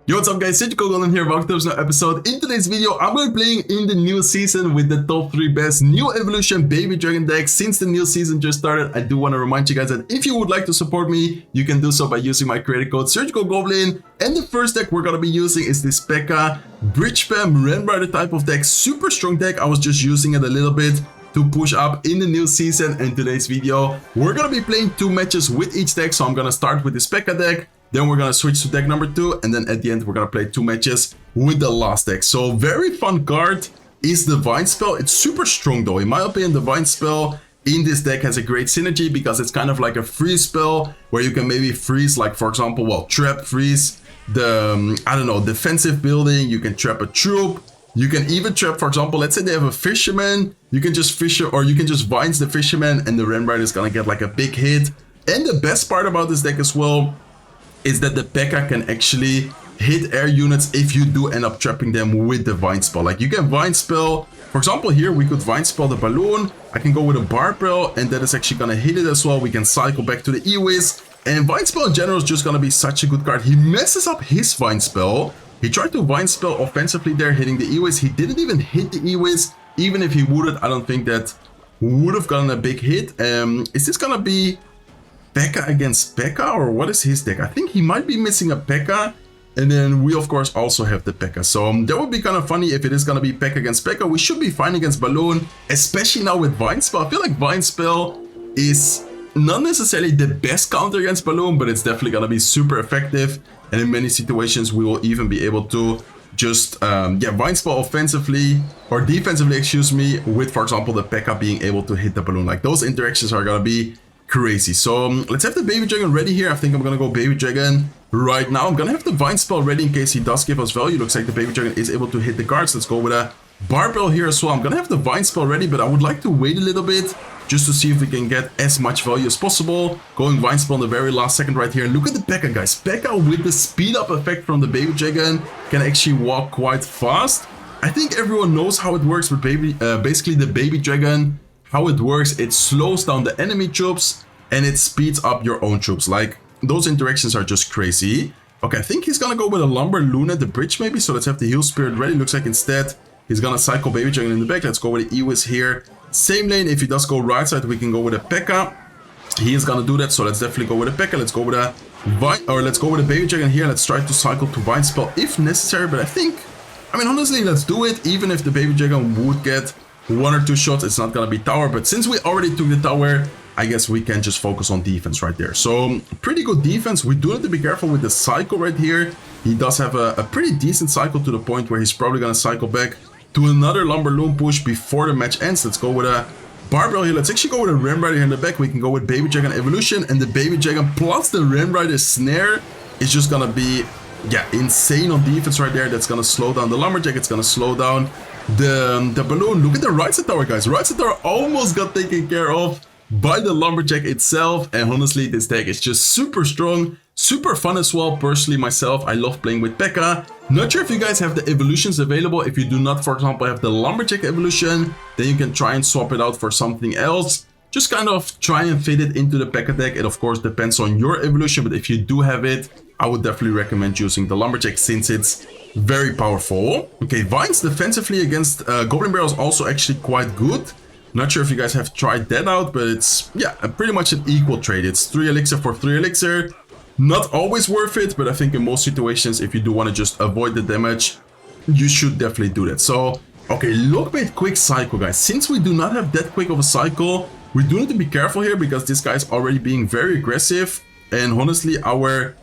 Yo, what's up guys, Goblin here, welcome to this new episode. In today's video, I'm going to be playing in the new season with the top 3 best new evolution baby dragon decks. Since the new season just started, I do want to remind you guys that if you would like to support me, you can do so by using my creator code Goblin. And the first deck we're going to be using is this Pekka Bridge Spam Ren type of deck. Super strong deck. I was just using it a little bit to push up in the new season. In today's video, we're going to be playing 2 matches with each deck. So I'm going to start with this Pekka deck. Then we're going to switch to deck number 2. And then at the end, we're going to play 2 matches with the last deck. So very fun card is Divine Spell. It's super strong though. In my opinion, Divine Spell in this deck has a great synergy because it's kind of like a freeze spell where you can maybe freeze, like for example, well, trap freeze the, I don't know, defensive building. You can trap a troop. You can even trap, for example, let's say they have a fisherman. You can just fisher, or you can just vines the fisherman and the Ren Rider is going to get like a big hit. And the best part about this deck as well is that the Pekka can actually hit air units if you do end up trapping them with the Vine Spell. Like you can Vine Spell, for example here we could Vine Spell the balloon, I can go with a Barbell and that is actually gonna hit it as well. We can cycle back to the E-Wiz, and Vine Spell in general is just gonna be such a good card. He messes up his Vine Spell. He tried to Vine Spell offensively there, hitting the E-Wiz. He didn't even hit the E-Wiz. Even if he would, I don't think that would have gotten a big hit. Is this gonna be Pekka against Pekka, or what is his deck? I think he might be missing a Pekka, and then we of course also have the Pekka. So that would be kind of funny if it is going to be Pekka against Pekka. We should be fine against Balloon, especially now with Vine Spell. I feel like Vine Spell is not necessarily the best counter against Balloon, but it's definitely going to be super effective, and in many situations we will even be able to just Vine Spell offensively or defensively, excuse me, with for example the Pekka being able to hit the Balloon. Like those interactions are going to be crazy. So let's have the baby dragon ready here. I think I'm gonna go baby dragon right now. I'm gonna have the Vine Spell ready in case he does give us value. Looks like the baby dragon is able to hit the guards. Let's go with a Barbell here as well. I'm gonna have the Vine Spell ready, but I would like to wait a little bit just to see if we can get as much value as possible. Going Vine Spell in the very last second right here. Look at the Pekka, guys. Pekka with the speed up effect from the baby dragon can actually walk quite fast. I think everyone knows how it works with basically the baby dragon. How it works, it slows down the enemy troops and it speeds up your own troops. Like those interactions are just crazy. Okay, I think he's gonna go with a Lumber Loon at the bridge maybe. So let's have the Heal Spirit ready. Looks like instead he's gonna cycle Baby Dragon in the back. Let's go with the E-Wiz here. Same lane, if he does go right side, we can go with a Pekka. He is gonna do that, so let's definitely go with a Pekka. Let's go with a let's go with a Baby Dragon here. Let's try to cycle to Vine Spell if necessary, but I mean honestly, let's do it. Even if the Baby Dragon would get 1 or 2 shots, it's not gonna be tower, but since we already took the tower, I guess we can just focus on defense right there. So pretty good defense. We do have to be careful with the cycle right here. He does have a pretty decent cycle to the point where he's probably gonna cycle back to another Lumber Loon push before the match ends. Let's go with a Barbell here. Let's actually go with a Ren Rider here in the back. We can go with Baby Dragon Evolution, and the Baby Dragon plus the Ren Rider Snare is just gonna be, yeah, insane on defense right there. That's gonna slow down the Lumberjack. It's gonna slow down the Balloon. Look at the right side tower, guys. Right side tower almost got taken care of by the Lumberjack itself, and honestly this deck is just super strong, super fun as well. Personally myself, I love playing with Pekka. Not sure if you guys have the evolutions available. If you do not, for example, have the Lumberjack evolution, then you can try and swap it out for something else. Just kind of try and fit it into the Pekka deck. It of course depends on your evolution, but if you do have it, I would definitely recommend using the Lumberjack since it's very powerful. Okay, Vines defensively against Goblin Barrel is also actually quite good. Not sure if you guys have tried that out, but it's, yeah, pretty much an equal trade. It's 3 elixir for 3 elixir. Not always worth it, but I think in most situations, if you do want to just avoid the damage, you should definitely do that. So, okay, Lockbait quick cycle, guys. Since we do not have that quick of a cycle, we do need to be careful here because this guy's already being very aggressive. And honestly, our,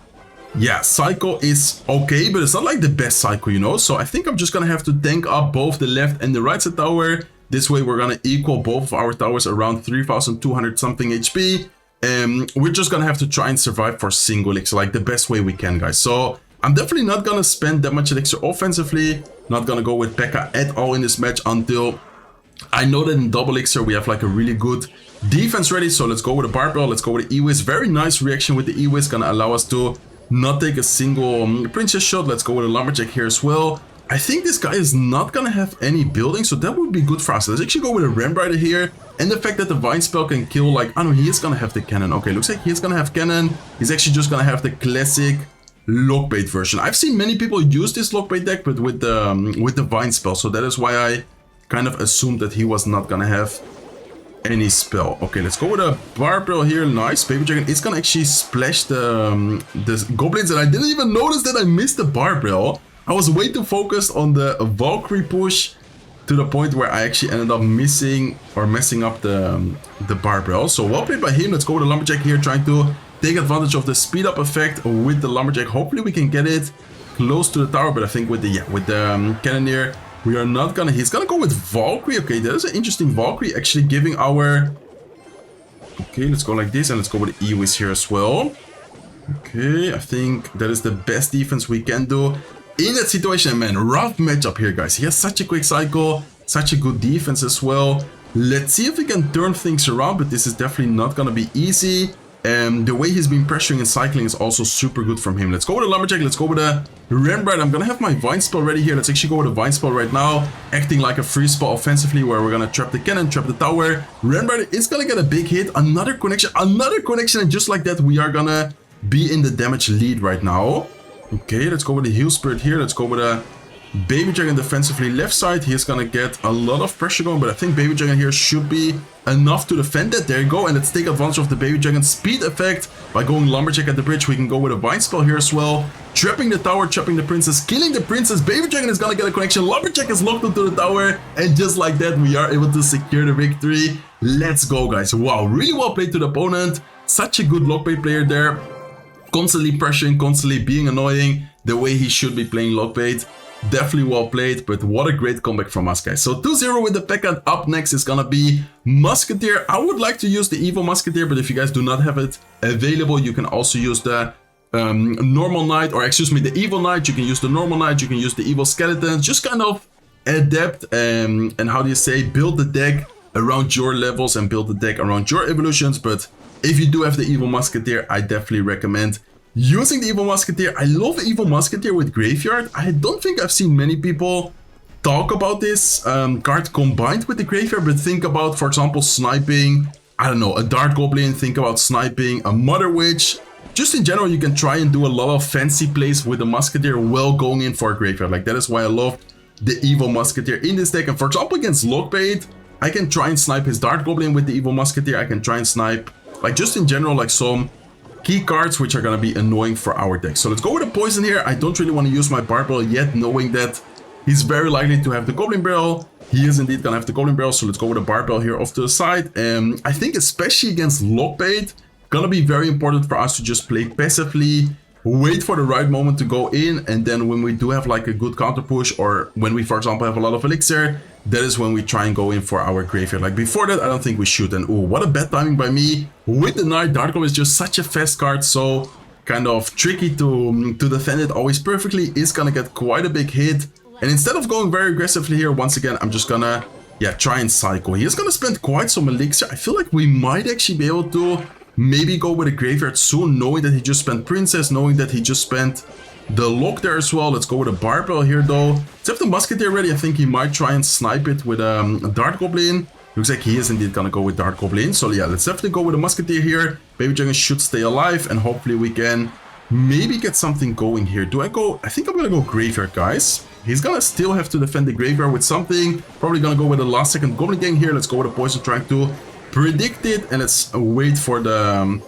yeah, cycle is okay, but it's not like the best cycle, you know? So I think I'm just going to have to tank up both the left and the right side tower. This way we're going to equal both of our towers around 3,200 something HP. And we're just going to have to try and survive for single elixir, like the best way we can, guys. So I'm definitely not going to spend that much elixir offensively. Not going to go with Pekka at all in this match until I know that in double elixir we have like a really good defense ready. So let's go with a Barbell. Let's go with the E-Wiz. Very nice reaction with the E-Wiz. Going to allow us to not take a single princess shot. Let's go with a Lumberjack here as well. I think this guy is not gonna have any building, so that would be good for us. Let's actually go with a Ren Rider here. And the fact that the Vine Spell can kill, like, I don't know, he is gonna have the cannon. Okay, looks like he is gonna have cannon. He's actually just gonna have the classic Lockbait version. I've seen many people use this Lockbait deck, but with the Vine spell, so that is why I kind of assumed that he was not gonna have any spell. Okay, let's go with a Barbell here. Nice. Baby Dragon is gonna actually splash the goblins, and I didn't even notice that I missed the Barbell. I was way too focused on the Valkyrie push to the point where I actually ended up missing or messing up the Barbell. So well played by him. Let's go with the Lumberjack here, trying to take advantage of the speed up effect with the Lumberjack. Hopefully we can get it close to the tower, but I think with the Cannoneer, we are not gonna... He's gonna go with Valkyrie. Okay, that is an interesting Valkyrie, actually giving our... Okay, let's go like this, and let's go with Ewis here as well. Okay, I think that is the best defense we can do in that situation. Man, rough matchup here, guys. He has such a quick cycle, such a good defense as well. Let's see if we can turn things around, but this is definitely not gonna be easy. And the way he's been pressuring and cycling is also super good from him. Let's go with a Lumberjack. Let's go with a Rembrandt. I'm gonna have my Vine spell ready here. Let's actually go with a Vine spell right now, acting like a free spell offensively, where we're gonna trap the cannon, trap the tower. Rembrandt is gonna get a big hit. Another connection, and just like that, we are gonna be in the damage lead right now. Okay, let's go with the Heal Spirit here. Let's go with a Baby Dragon defensively left side. He's gonna get a lot of pressure going, but I think Baby Dragon here should be enough to defend that. There you go, and let's take advantage of the Baby Dragon speed effect by going Lumberjack at the bridge. We can go with a Vine spell here as well, trapping the tower, trapping the princess, killing the princess. Baby Dragon is gonna get a connection. Lumberjack is locked into the tower, and just like that, we are able to secure the victory. Let's go, guys. Wow, really well played to the opponent. Such a good Lockbait player there, constantly pressuring, constantly being annoying, the way he should be playing Lockbait. Definitely well played, but what a great comeback from us, guys. So 2-0 with the Pekka. Up next is gonna be Musketeer. I would like to use the Evil Musketeer, but if you guys do not have it available, you can also use the normal Knight, or excuse me, the Evil Knight. You can use the normal Knight, you can use the Evil Skeleton. Just kind of adapt and how do you say, build the deck around your levels and build the deck around your evolutions. But if you do have the Evil Musketeer, I definitely recommend using the Evil Musketeer. I love the Evil Musketeer with Graveyard. I don't think I've seen many people talk about this card combined with the Graveyard, but think about, for example, sniping, I don't know, a Dart Goblin, think about sniping a Mother Witch. Just in general, you can try and do a lot of fancy plays with the Musketeer while going in for a Graveyard. Like, that is why I love the Evil Musketeer in this deck. And for example, against Lockbait, I can try and snipe his Dart Goblin with the Evil Musketeer. I can try and snipe, like, just in general, like some key cards which are going to be annoying for our deck. So let's go with a Poison here. I don't really want to use my Barbell yet, knowing that he's very likely to have the Goblin Barrel. He is indeed going to have the Goblin Barrel, so let's go with a Barbell here off to the side. I think especially against Lockbait, going to be very important for us to just play passively, wait for the right moment to go in, and then when we do have like a good counter push, or when we, for example, have a lot of elixir, that is when we try and go in for our Graveyard. Like before that, I don't think we should. And oh, what a bad timing by me with the Knight. Dart Goblin is just such a fast card, so kind of tricky to defend it always perfectly. Is gonna get quite a big hit. And instead of going very aggressively here, once again, I'm just gonna, try and cycle. He is gonna spend quite some elixir. I feel like we might actually be able to maybe go with a Graveyard soon, knowing that he just spent Princess, knowing that he just spent the lock there as well. Let's go with a Barbell here though. Let's have the Musketeer ready. I think he might try and snipe it with a Dart Goblin. Looks like he is indeed gonna go with Dart Goblin. So yeah, let's definitely go with a Musketeer here. Baby Dragon should stay alive, and hopefully we can maybe get something going here. Do I go? I think I'm gonna go Graveyard, guys. He's gonna still have to defend the Graveyard with something. Probably gonna go with the last second Goblin Gang here. Let's go with a Poison, trying to predict it, and let's wait for the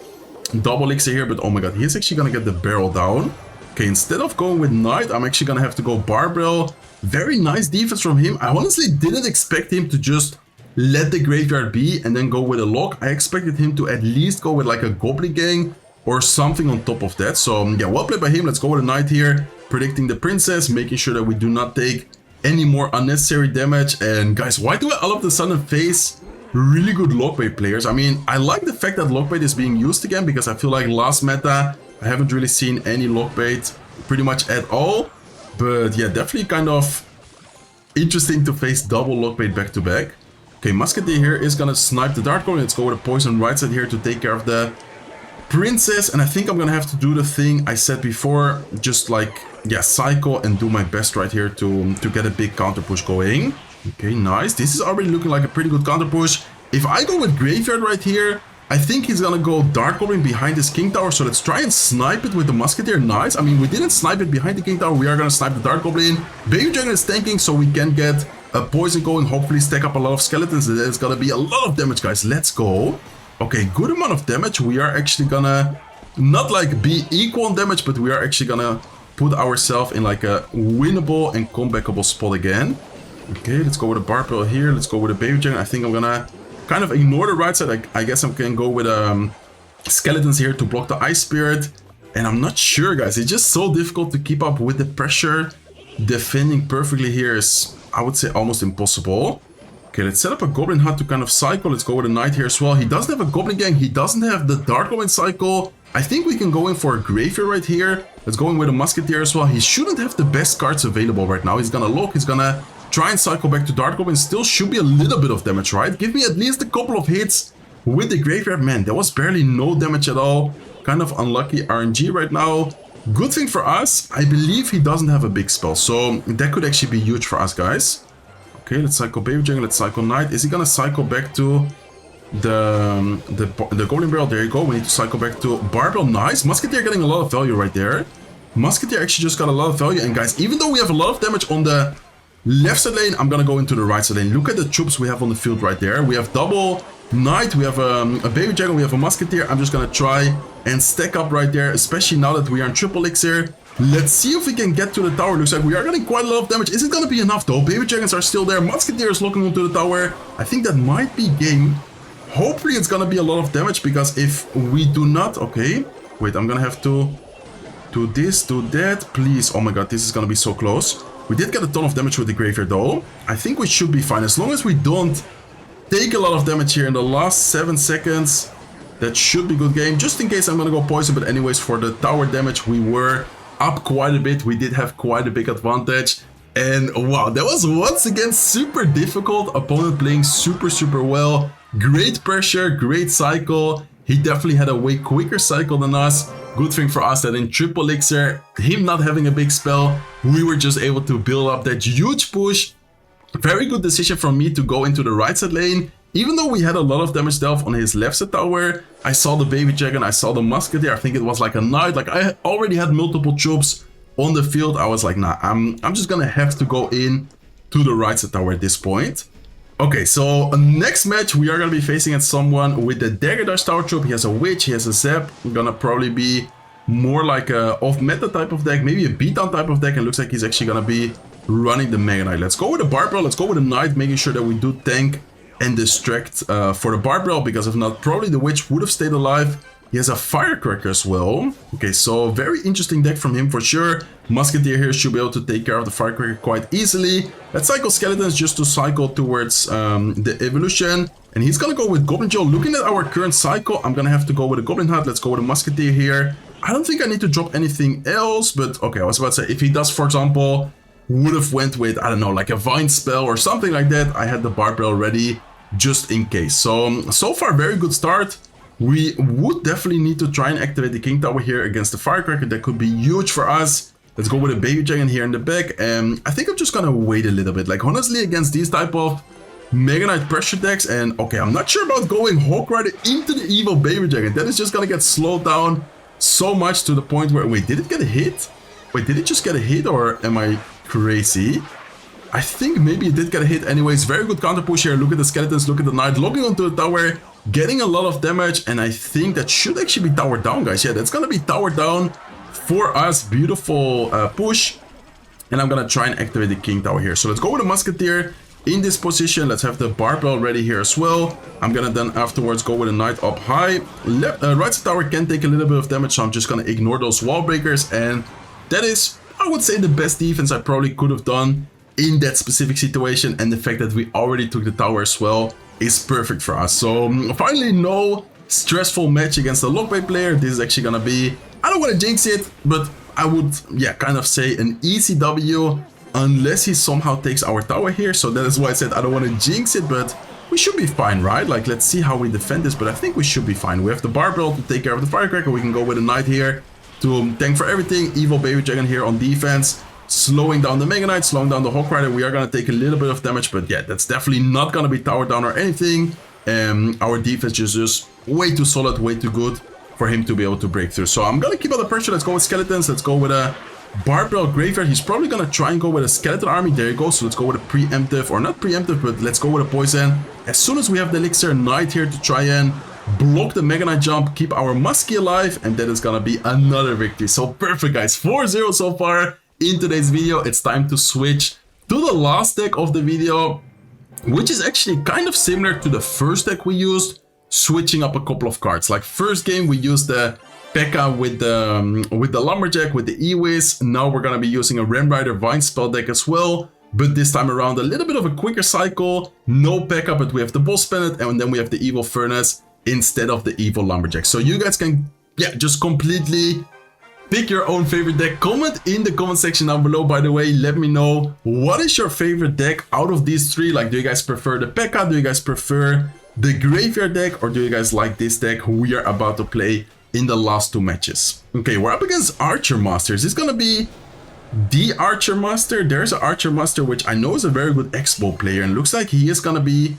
double elixir here. But oh my god, he's actually gonna get the barrel down. Okay, instead of going with Knight, I'm actually gonna have to go Barbell. Very nice defense from him. I honestly didn't expect him to just let the Graveyard be and then go with a lock. I expected him to at least go with like a Goblin Gang or something on top of that. So yeah, well played by him. Let's go with a Knight here, predicting the Princess, making sure that we do not take any more unnecessary damage. And guys, why do I all of a sudden face really good Lockbait players? I mean, I like the fact that Lockbait is being used again, because I feel like last meta I haven't really seen any Lockbait pretty much at all. But yeah, definitely kind of interesting to face double Lockbait back to back. Okay, Musketeer here is gonna snipe the Dart Goblin. Let's go with a Poison right side here to take care of the Princess. And I think I'm gonna have to do the thing I said before, just like, cycle and do my best right here to get a big counter push going. Okay, nice. This is already looking like a pretty good counter push. If I go with Graveyard right here, I think he's gonna go Dark Goblin behind his King Tower, so let's try and snipe it with the Musketeer. Nice. I mean, we didn't snipe it behind the King Tower. We are gonna snipe the Dark Goblin. Baby Dragon is tanking, so we can get a poison going. Hopefully stack up a lot of skeletons. There's gonna be a lot of damage, guys. Let's go. Okay, good amount of damage. We are actually gonna not like be equal in damage, but we are actually gonna put ourselves in like a winnable and comebackable spot again. Okay, let's go with a Barbell here. Let's go with a Baby Dragon. I think I'm gonna kind of ignore the right side. I guess I can go with skeletons here to block the Ice Spirit. And I'm not sure, guys. It's just so difficult to keep up with the pressure. Defending perfectly here is, I would say, almost impossible. Okay, let's set up a Goblin Hut to kind of cycle. Let's go with a Knight here as well. He doesn't have a Goblin Gang. He doesn't have the Dark Goblin cycle. I think we can go in for a Graveyard right here. Let's go in with a Musketeer as well. He shouldn't have the best cards available right now. He's gonna look. He's gonna try and cycle back to Dark Goblin. Still should be a little bit of damage, right? Give me at least a couple of hits with the Graveyard. Man, there was barely no damage at all. Kind of unlucky RNG right now. Good thing for us, I believe he doesn't have a big spell. So that could actually be huge for us, guys. Okay, let's cycle Baby Dragon. Let's cycle Knight. Is he gonna cycle back to the Goblin Barrel? There you go. We need to cycle back to Barbell. Nice. Musketeer getting a lot of value right there. Musketeer actually just got a lot of value. And guys, even though we have a lot of damage on the left side lane, I'm gonna go into the right side lane. Look at the troops we have on the field right there. We have double Knight, we have a Baby Dragon, we have a Musketeer. I'm just gonna try and stack up right there, especially now that we are in triple elixir. Let's see if we can get to the tower. Looks like we are getting quite a lot of damage. Is it gonna be enough though? Baby Dragons are still there. Musketeer is locking onto the tower. I think that might be game. Hopefully it's gonna be a lot of damage, because if we do not... Okay, wait, I'm gonna have to do this, do that. Please, oh my god, this is gonna be so close. We did get a ton of damage with the Graveyard though. I think we should be fine, as long as we don't take a lot of damage here in the last 7 seconds. That should be good game. Just in case I'm gonna go poison, but anyways, for the tower damage, we were up quite a bit. We did have quite a big advantage. And wow, that was once again super difficult. Opponent playing super well. Great pressure, great cycle. He definitely had a way quicker cycle than us. Good thing for us that in triple elixir, him not having a big spell, we were just able to build up that huge push. Very good decision from me to go into the right side lane. Even though we had a lot of damage dealt on his left side tower, I saw the Baby Dragon, I saw the Musketeer. I think it was like a Knight. Like, I already had multiple troops on the field. I was like, nah, I'm just gonna have to go in to the right side tower at this point. Okay, so next match we are gonna be facing at someone with the Dagger Dash Tower troop. He has a Witch, he has a Zap. Gonna probably be more like a off-meta type of deck, maybe a beatdown type of deck, and looks like he's actually gonna be running the Mega Knight. Let's go with a Barbell, let's go with a Knight, making sure that we do tank and distract for the Barbell, because if not, probably the Witch would have stayed alive. He has a Firecracker as well. Okay, so very interesting deck from him for sure. Musketeer here should be able to take care of the Firecracker quite easily. Let's cycle Skeletons just to cycle towards the evolution. And he's gonna go with Goblin Joe. Looking at our current cycle, I'm gonna have to go with a Goblin Hut. Let's go with a Musketeer here. I don't think I need to drop anything else, but okay, I was about to say, if he does, for example, would have went with, I don't know, like a Vine Spell or something like that, I had the Barbell ready just in case. So far, very good start. We would definitely need to try and activate the King Tower here against the Firecracker. That could be huge for us. Let's go with a Baby Dragon here in the back. I think I'm just gonna wait a little bit. Like, honestly, against these type of Mega Knight pressure decks, and okay, I'm not sure about going Hawk Rider into the evil Baby Dragon. That is just gonna get slowed down so much to the point where... Wait, did it get a hit? Wait, did it just get a hit, or am I crazy? I think maybe it did get a hit anyways. Very good counter push here. Look at the Skeletons, look at the Knight, logging onto the tower, getting a lot of damage, and I think that should actually be towered down, guys. Yeah, that's gonna be towered down for us. Beautiful push. And I'm gonna try and activate the King Tower here. So let's go with a Musketeer in this position. Let's have the Barbell ready here as well. I'm gonna then afterwards go with a Knight up high. Right side tower can take a little bit of damage, so I'm just gonna ignore those wall breakers. And that is, I would say, the best defense I probably could have done in that specific situation. And the fact that we already took the tower as well is perfect for us. So finally, no stressful match against a Lockbait player. This is actually gonna be, I don't want to jinx it, but I would, yeah, kind of say an easy W, unless he somehow takes our tower here. So that is why I said I don't want to jinx it, but we should be fine, right? Like, let's see how we defend this, but I think we should be fine. We have the Barbell to take care of the Firecracker. We can go with a Knight here to tank for everything. Evil Baby Dragon here on defense, slowing down the Mega Knight, slowing down the Hawk Rider. We are going to take a little bit of damage, but yeah, that's definitely not going to be towered down or anything. Our defense is just way too solid, way too good for him to be able to break through. So I'm gonna keep out the pressure. Let's go with skeletons. Let's go with a barbell graveyard. He's probably gonna try and go with a skeleton army. There you go. So let's go with a preemptive, or not preemptive, but let's go with a poison. As soon as we have the elixir knight here to try and block the Mega Knight jump, keep our muskie alive, and that is gonna be another victory. So perfect, guys. 4-0 so far in today's video. It's time to switch to the last deck of the video, which is actually kind of similar to the first deck we used, switching up a couple of cards. Like first game we used the Pekka with the Lumberjack, with the E-Wiz. Now we're gonna be using a Ram Rider Vine Spell deck as well, but this time around a little bit of a quicker cycle. No Pekka, but we have the Boss Planet, and then we have the Evil Furnace instead of the Evil Lumberjack. So you guys can, yeah, just completely pick your own favorite deck. Comment in the comment section down below, by the way. Let me know, what is your favorite deck out of these three? Like, do you guys prefer the Pekka? Do you guys prefer the Graveyard deck? Or do you guys like this deck we are about to play in the last two matches? Okay, we're up against Archer Master. Is this gonna be the Archer Master? There's an Archer Master, which I know is a very good X-Bow player, and looks like he is gonna be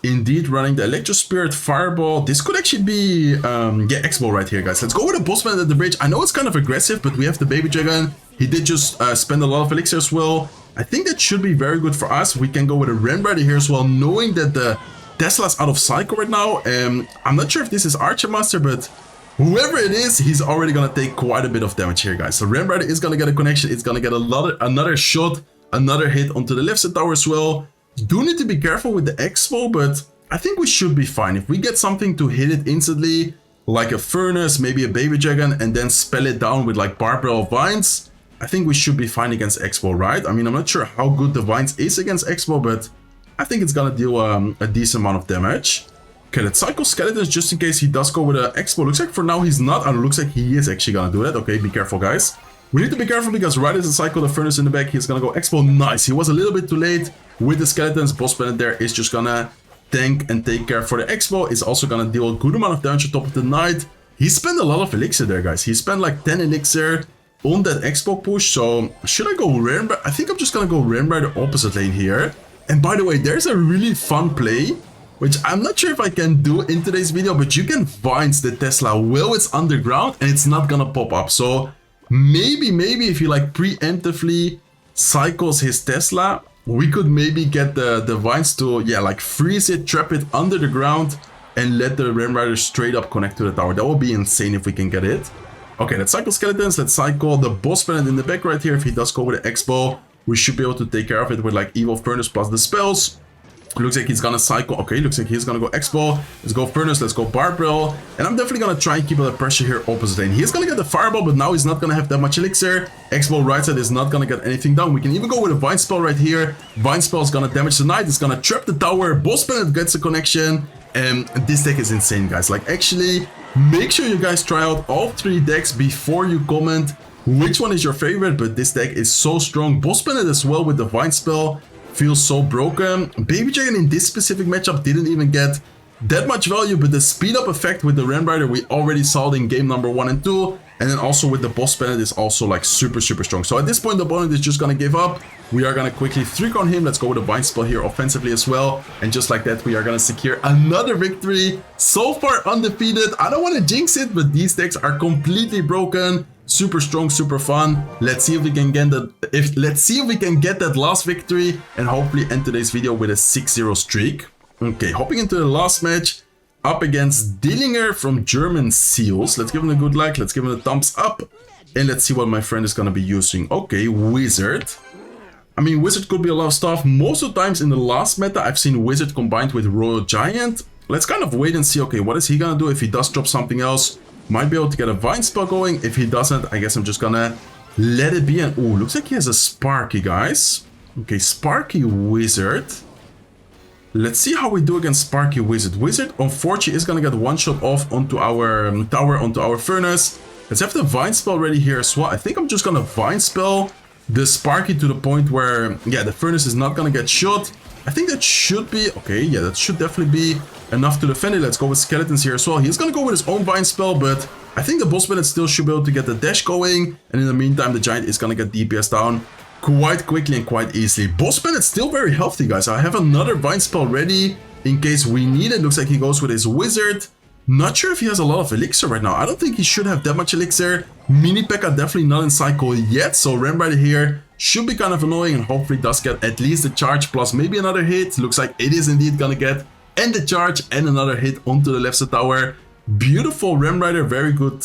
indeed running the Electro Spirit, Fireball. This could actually be yeah, X-Bow right here, guys. Let's go with a Boss Man at the bridge. I know it's kind of aggressive, but we have the Baby Dragon. He did just spend a lot of elixir as well. I think that should be very good for us. We can go with a Ram Rider here as well, knowing that the Tesla's out of cycle right now. I'm not sure if this is Archer Master, but whoever it is, he's already gonna take quite a bit of damage here, guys. So Ram Rider is gonna get a connection. It's gonna get another shot, another hit onto the left side tower as well. Do need to be careful with the Expo, but I think we should be fine. If we get something to hit it instantly, like a Furnace, maybe a Baby Dragon, and then spell it down with like Barbell Vines, I think we should be fine against Expo, right? I mean, I'm not sure how good the Vines is against Expo, but I think it's gonna deal a decent amount of damage. Okay, let's cycle Skeletons just in case he does go with an Expo. Looks like for now he's not, and it looks like he is actually gonna do that. Okay, be careful, guys. We need to be careful because right as I cycle the Furnace in the back, he's gonna go Expo. Nice. He was a little bit too late with the Skeletons. Boss Planet there is just gonna tank and take care for the Expo. Is also gonna deal a good amount of damage on top of the Knight. He spent a lot of elixir there, guys. He spent like 10 elixir on that Expo push. So should I go Ram Rider? I think I'm just gonna go Ram Rider opposite lane here. And by the way, there's a really fun play, which I'm not sure if I can do in today's video, but you can Vines the Tesla while it's underground and it's not gonna pop up. So maybe if he like preemptively cycles his Tesla, we could maybe get the Vines to, yeah, like freeze it, trap it under the ground, and let the Ram Rider straight up connect to the tower. That would be insane if we can get it. Okay, let's cycle Skeletons. Let's cycle the Boss Planet in the back right here. If he does go with the Expo, we should be able to take care of it with like Evil Furnace plus the spells. Looks like he's gonna cycle. Okay, looks like he's gonna go Expo. Let's go Furnace, let's go Barbell. And I'm definitely gonna try and keep the pressure here opposite lane. He's gonna get the Fireball, but now he's not gonna have that much elixir. Expo right side is not gonna get anything done. We can even go with a Vine Spell right here. Vine Spell is gonna damage the Knight. It's gonna trap the tower. Boss Planet gets a connection. And this deck is insane, guys. Like, actually, make sure you guys try out all three decks before you comment which one is your favorite. But this deck is so strong. Boss Planet as well with the Vine Spell feels so broken. Baby Dragon in this specific matchup didn't even get that much value, but the speed up effect with the Ram Rider we already saw it in game number 1 and 2, and then also with the Boss Planet is also like super strong. So at this point the opponent is just gonna give up. We are gonna quickly 3-count him. Let's go with a Vine Spell here offensively as well, and just like that we are gonna secure another victory. So far undefeated. I don't want to jinx it, but these decks are completely broken. Super strong, super fun. Let's see if we can get that. Let's see if we can get that last victory and hopefully end today's video with a 6-0 streak. Okay, hopping into the last match up against Dillinger from German Seals. Let's give him a good like. Let's give him a thumbs up, and let's see what my friend is gonna be using. Okay, Wizard. I mean, Wizard could be a lot of stuff. Most of the times in the last meta, I've seen Wizard combined with Royal Giant. Let's kind of wait and see. Okay, what is he gonna do? If he does drop something else, might be able to get a Vine Spell going. If he doesn't, I guess I'm just gonna let it be. And ooh, looks like he has a Sparky, guys. Okay, Sparky Wizard. Let's see how we do against Sparky Wizard. Wizard, unfortunately, is gonna get one shot off onto our tower, onto our Furnace. Let's have the Vine Spell ready here as well. I think I'm just gonna Vine Spell the Sparky to the point where, yeah, the Furnace is not gonna get shot. I think that should be, okay, yeah, that should definitely be enough to defend it. Let's go with Skeletons here as well. He's gonna go with his own Vine Spell, but I think the Boss Planet still should be able to get the dash going. And in the meantime, the Giant is gonna get DPS down quite quickly and quite easily. Boss Planet still very healthy, guys. I have another Vine Spell ready in case we need it. Looks like he goes with his wizard. Not sure if he has a lot of elixir right now. I don't think he should have that much elixir. Mini Pekka definitely not in cycle yet, so Ram Rider here should be kind of annoying and hopefully does get at least a charge plus maybe another hit. Looks like it is indeed gonna get and the charge and another hit onto the left side tower. Beautiful Ram Rider, very good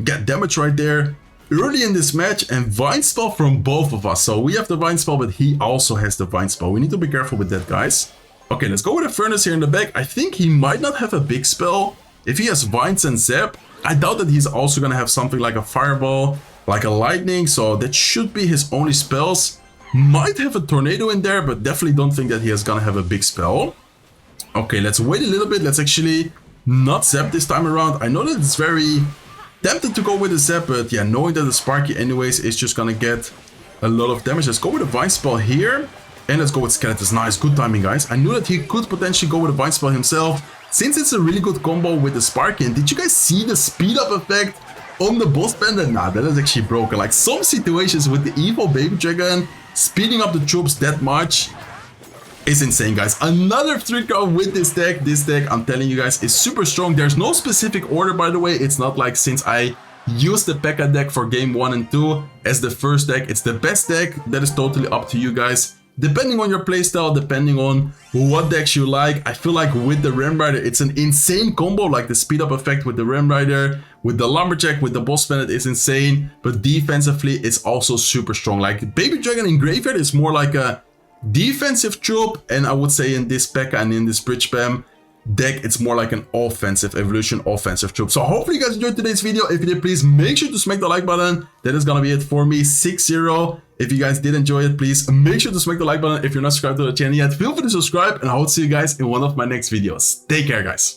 get damage right there early in this match, and Vine Spell from both of us. So we have the Vine Spell, but he also has the Vine Spell. We need to be careful with that, guys. Okay, let's go with a Furnace here in the back. I think he might not have a big spell. If he has Vines and Zap, I doubt that he's also gonna have something like a Fireball, like a Lightning, so that should be his only spells. Might have a Tornado in there, but definitely don't think that he is gonna have a big spell. Okay, let's wait a little bit. Let's actually not Zap this time around. I know that it's very tempted to go with a Zap, but yeah, knowing that the Sparky anyways is just gonna get a lot of damage. Let's go with a Vine Spell here, and let's go with Skeletons. Nice, good timing, guys. I knew that he could potentially go with a Vine Spell himself, since it's a really good combo with the Sparky. And did you guys see the speed up effect on the boss bandit? Nah, that is actually broken. Like some situations with the evil baby dragon speeding up the troops that much is insane, guys. Another 3-card with this deck. This deck, I'm telling you guys, is super strong. There's no specific order, by the way. It's not like since I used the Pekka deck for game 1 and 2 as the first deck, it's the best deck. That is totally up to you guys, depending on your playstyle, depending on what decks you like. I feel like with the Ram Rider, it's an insane combo. Like the speed up effect with the Ram Rider, with the Lumberjack, with the Boss Bandit is insane. But defensively, it's also super strong. Like Baby Dragon in Graveyard is more like a defensive troop. And I would say in this Pekka and in this Bridge Spam deck, it's more like an offensive evolution, offensive troop. So hopefully you guys enjoyed today's video. If you did, please make sure to smack the like button. That is gonna be it for me, 6-0. If you guys did enjoy it, please make sure to smack the like button. If you're not subscribed to the channel yet, feel free to subscribe, and I will see you guys in one of my next videos. Take care, guys.